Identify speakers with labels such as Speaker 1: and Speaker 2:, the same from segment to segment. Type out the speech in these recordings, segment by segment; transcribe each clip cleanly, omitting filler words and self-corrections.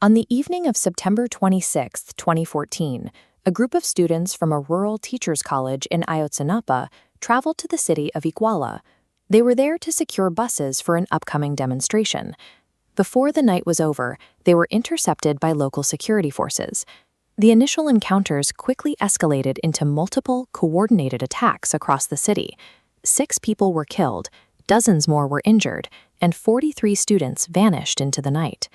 Speaker 1: On the evening of September 26, 2014, a group of students from a rural teachers' college in Ayotzinapa traveled to the city of Iguala. They were there to secure buses for an upcoming demonstration. Before the night was over, they were intercepted by local security forces. The initial encounters quickly escalated into multiple, coordinated attacks across the city. 6 people were killed, dozens more were injured, and 43 students vanished into the night.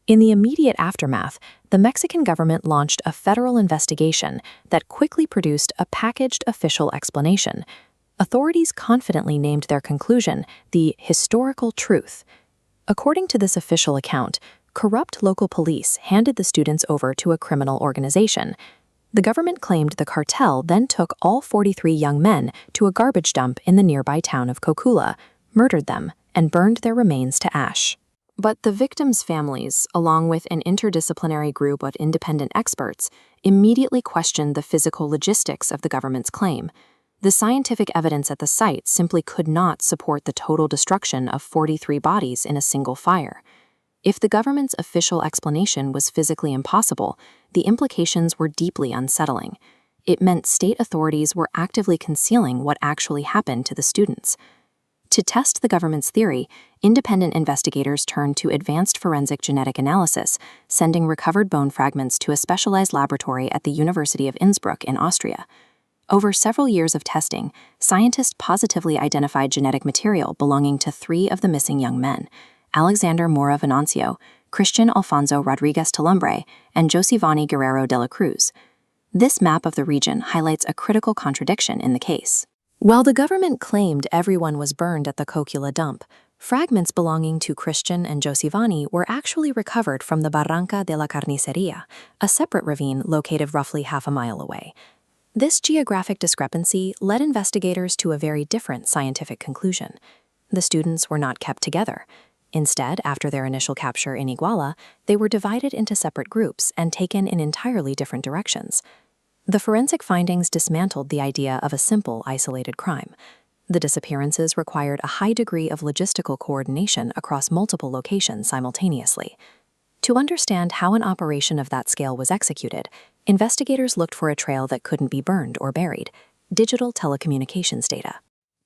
Speaker 1: In the immediate aftermath, the Mexican government launched a federal investigation that quickly produced a packaged official explanation. Authorities confidently named their conclusion the historical truth. According to this official account, corrupt local police handed the students over to a criminal organization. The government claimed the cartel then took all 43 young men to a garbage dump in the nearby town of Cocula, murdered them, and burned their remains to ash. But the victims' families, along with an interdisciplinary group of independent experts, immediately questioned the physical logistics of the government's claim. The scientific evidence at the site simply could not support the total destruction of 43 bodies in a single fire. If the government's official explanation was physically impossible, the implications were deeply unsettling. It meant state authorities were actively concealing what actually happened to the students. To test the government's theory, independent investigators turned to advanced forensic genetic analysis, sending recovered bone fragments to a specialized laboratory at the University of Innsbruck in Austria. Over several years of testing, scientists positively identified genetic material belonging to 3 of the missing young men: Alexander Mora Venancio, Christian Alfonso Rodriguez Telumbre, and Josivani Guerrero de la Cruz. This map of the region highlights a critical contradiction in the case. While the government claimed everyone was burned at the Cocula dump, fragments belonging to Christian and Josivani were actually recovered from the Barranca de la Carniceria, a separate ravine located roughly half a mile away. This geographic discrepancy led investigators to a very different scientific conclusion. The students were not kept together. Instead, after their initial capture in Iguala, they were divided into separate groups and taken in entirely different directions. The forensic findings dismantled the idea of a simple, isolated crime. The disappearances required a high degree of logistical coordination across multiple locations simultaneously. To understand how an operation of that scale was executed, investigators looked for a trail that couldn't be burned or buried: digital telecommunications data.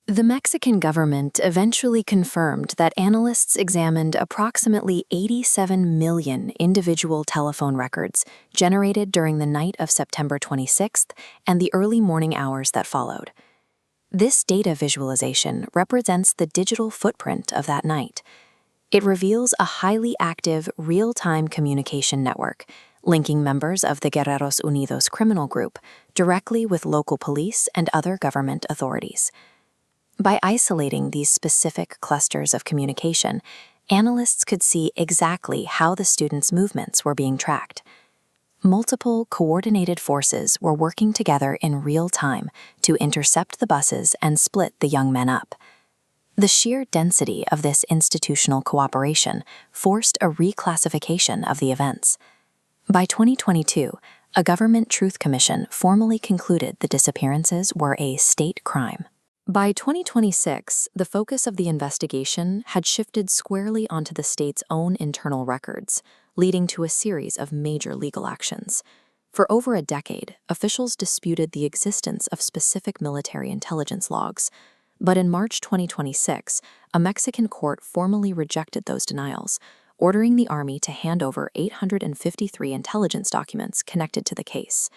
Speaker 1: The Mexican government eventually confirmed that analysts examined approximately 87 million individual telephone records generated during the night of September 26th and the early morning hours that followed. This data visualization represents the digital footprint of that night. It reveals a highly active, real-time communication network, linking members of the Guerreros Unidos criminal group directly with local police and other government authorities. By isolating these specific clusters of communication, analysts could see exactly how the students' movements were being tracked. Multiple coordinated forces were working together in real time to intercept the buses and split the young men up. The sheer density of this institutional cooperation forced a reclassification of the events. By 2022, a government truth commission formally concluded the disappearances were a state crime. By 2026, the focus of the investigation had shifted squarely onto the state's own internal records, leading to a series of major legal actions. For over a decade, officials disputed the existence of specific military intelligence logs. But in March 2026, a Mexican court formally rejected those denials, ordering the Army to hand over 853 intelligence documents connected to the case.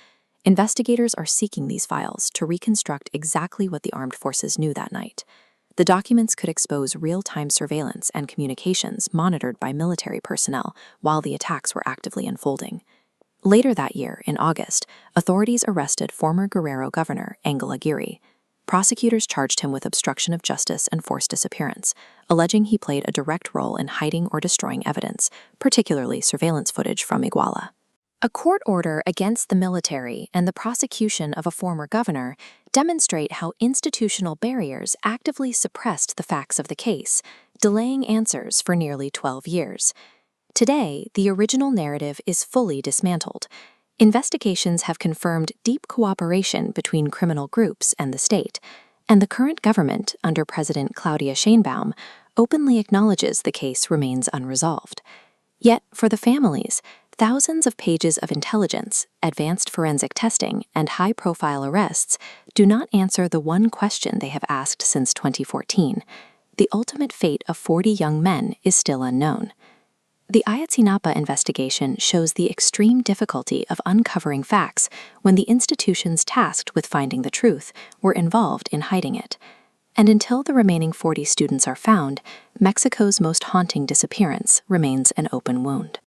Speaker 1: Investigators are seeking these files to reconstruct exactly what the armed forces knew that night. The documents could expose real-time surveillance and communications monitored by military personnel while the attacks were actively unfolding. Later that year, in August, authorities arrested former Guerrero governor Ángel Aguirre. Prosecutors charged him with obstruction of justice and forced disappearance, alleging he played a direct role in hiding or destroying evidence, particularly surveillance footage from Iguala. A court order against the military and the prosecution of a former governor demonstrate how institutional barriers actively suppressed the facts of the case, delaying answers for nearly 12 years. Today, the original narrative is fully dismantled. Investigations have confirmed deep cooperation between criminal groups and the state, and the current government, under President Claudia Sheinbaum, openly acknowledges the case remains unresolved. Yet, for the families, Thousands of pages of intelligence, advanced forensic testing, and high-profile arrests do not answer the one question they have asked since 2014. The ultimate fate of 40 young men is still unknown. The Ayotzinapa investigation shows the extreme difficulty of uncovering facts when the institutions tasked with finding the truth were involved in hiding it. And until the remaining 40 students are found, Mexico's most haunting disappearance remains an open wound.